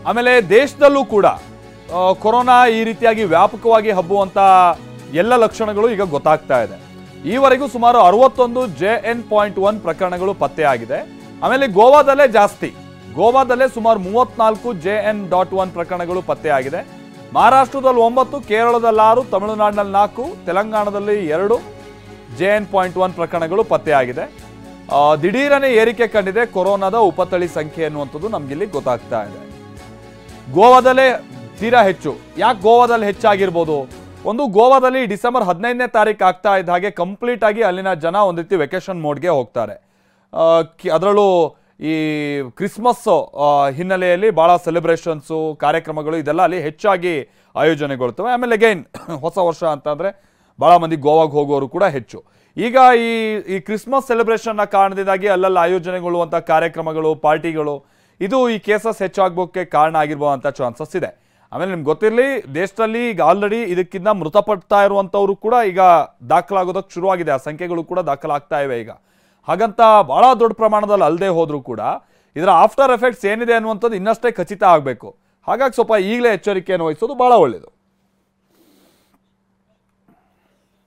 ಆಮೇಲೆ ದೇಶದಲ್ಲೂ ಕೂಡ ಕೊರೋನಾ ಈ ರೀತಿಯಾಗಿ ವ್ಯಾಪಕವಾಗಿ ಹಬ್ಬುವಂತ ಎಲ್ಲ ಲಕ್ಷಣಗಳು ಈಗ ಗೊತ್ತಾಗ್ತಾ ಇದೆ. ಈವರೆಗೂ ಸುಮಾರು 61 JN.1 ಪ್ರಕರಣಗಳು ಪತ್ತೆಯಾಗಿದೆ. ಆಮೇಲೆ ಗೋವಾದಲ್ಲೇ ಜಾಸ್ತಿ, ಗೋವಾದಲ್ಲೇ ಸುಮಾರು 34 JN.1 ಪ್ರಕರಣಗಳು ಪತ್ತೆಯಾಗಿದೆ. ಮಹಾರಾಷ್ಟ್ರದಲ್ಲಿ 9, ಕೇರಳದಲ್ಲಿ 6, ತಮಿಳುನಾಡಿನಲ್ಲಿ 4, ತೆಲಂಗಾಣದಲ್ಲಿ 2 JN.1 ಪ್ರಕರಣಗಳು ಪತ್ತೆಯಾಗಿದೆ. ದಿಢೀರನೆ ಏರಿಕೆ ಕಂಡಿದೆ ಕೊರೋನಾದ ಉಪತಳಿ ಸಂಖ್ಯೆ ಅನ್ನುವಂಥದ್ದು ನಮ್ಗಿಲ್ಲಿ ಗೊತ್ತಾಗ್ತಾ ಇದೆ. ಗೋವಾದಲ್ಲೇ ತೀರಾ ಹೆಚ್ಚು. ಯಾಕೆ ಗೋವಾದಲ್ಲಿ ಹೆಚ್ಚಾಗಿರ್ಬೋದು? ಒಂದು, ಗೋವಾದಲ್ಲಿ ಡಿಸೆಂಬರ್ 15ನೇ ತಾರೀಕು ಆಗ್ತಾ ಇದ್ದ ಹಾಗೆ ಕಂಪ್ಲೀಟ್ ಆಗಿ ಅಲ್ಲಿನ ಜನ ಒಂದು ರೀತಿ ವೆಕೇಶನ್ ಮೋಡ್ಗೆ ಹೋಗ್ತಾರೆ. ಅದರಲ್ಲೂ ಈ ಕ್ರಿಸ್ಮಸ್ ಹಿನ್ನೆಲೆಯಲ್ಲಿ ಭಾಳ ಸೆಲೆಬ್ರೇಷನ್ಸು, ಕಾರ್ಯಕ್ರಮಗಳು ಇದೆಲ್ಲ ಅಲ್ಲಿ ಹೆಚ್ಚಾಗಿ ಆಯೋಜನೆಗೊಳ್ತವೆ. ಆಮೇಲೆ ಅಗೈನ್ ಹೊಸ ವರ್ಷ ಅಂತಂದರೆ ಭಾಳ ಮಂದಿ ಗೋವಾಗೆ ಹೋಗೋರು ಕೂಡ ಹೆಚ್ಚು. ಈಗ ಈ ಕ್ರಿಸ್ಮಸ್ ಸೆಲೆಬ್ರೇಷನ್ನ ಕಾರಣದಿಂದಾಗಿ ಅಲ್ಲೆಲ್ಲ ಆಯೋಜನೆಗೊಳ್ಳುವಂಥ ಕಾರ್ಯಕ್ರಮಗಳು, ಪಾರ್ಟಿಗಳು, ಇದು ಈ ಕೇಸಸ್ ಹೆಚ್ಚಾಗೋಕ್ಕೆ ಕಾರಣ ಆಗಿರ್ಬೋದಂಥ ಚಾನ್ಸಸ್ ಇದೆ. ಆಮೇಲೆ ನಿಮ್ಗೆ ಗೊತ್ತಿರಲಿ, ದೇಶದಲ್ಲಿ ಈಗ ಆಲ್ರೆಡಿ ಇದಕ್ಕಿಂತ ಮೃತಪಡ್ತಾ ಇರುವಂಥವ್ರು ಕೂಡ ಈಗ ದಾಖಲಾಗೋದಕ್ಕೆ ಶುರುವಾಗಿದೆ. ಆ ಸಂಖ್ಯೆಗಳು ಕೂಡ ದಾಖಲಾಗ್ತಾ ಇವೆ ಈಗ. ಹಾಗಂತ ಭಾಳ ದೊಡ್ಡ ಪ್ರಮಾಣದಲ್ಲಿ ಅಲ್ಲದೆ ಹೋದರೂ ಕೂಡ ಇದರ ಆಫ್ಟರ್ ಎಫೆಕ್ಟ್ಸ್ ಏನಿದೆ ಅನ್ನುವಂಥದ್ದು ಇನ್ನಷ್ಟೇ ಖಚಿತ ಆಗಬೇಕು. ಹಾಗಾಗಿ ಸ್ವಲ್ಪ ಈಗಲೇ ಎಚ್ಚರಿಕೆಯನ್ನು ವಹಿಸೋದು ಭಾಳ ಒಳ್ಳೆಯದು.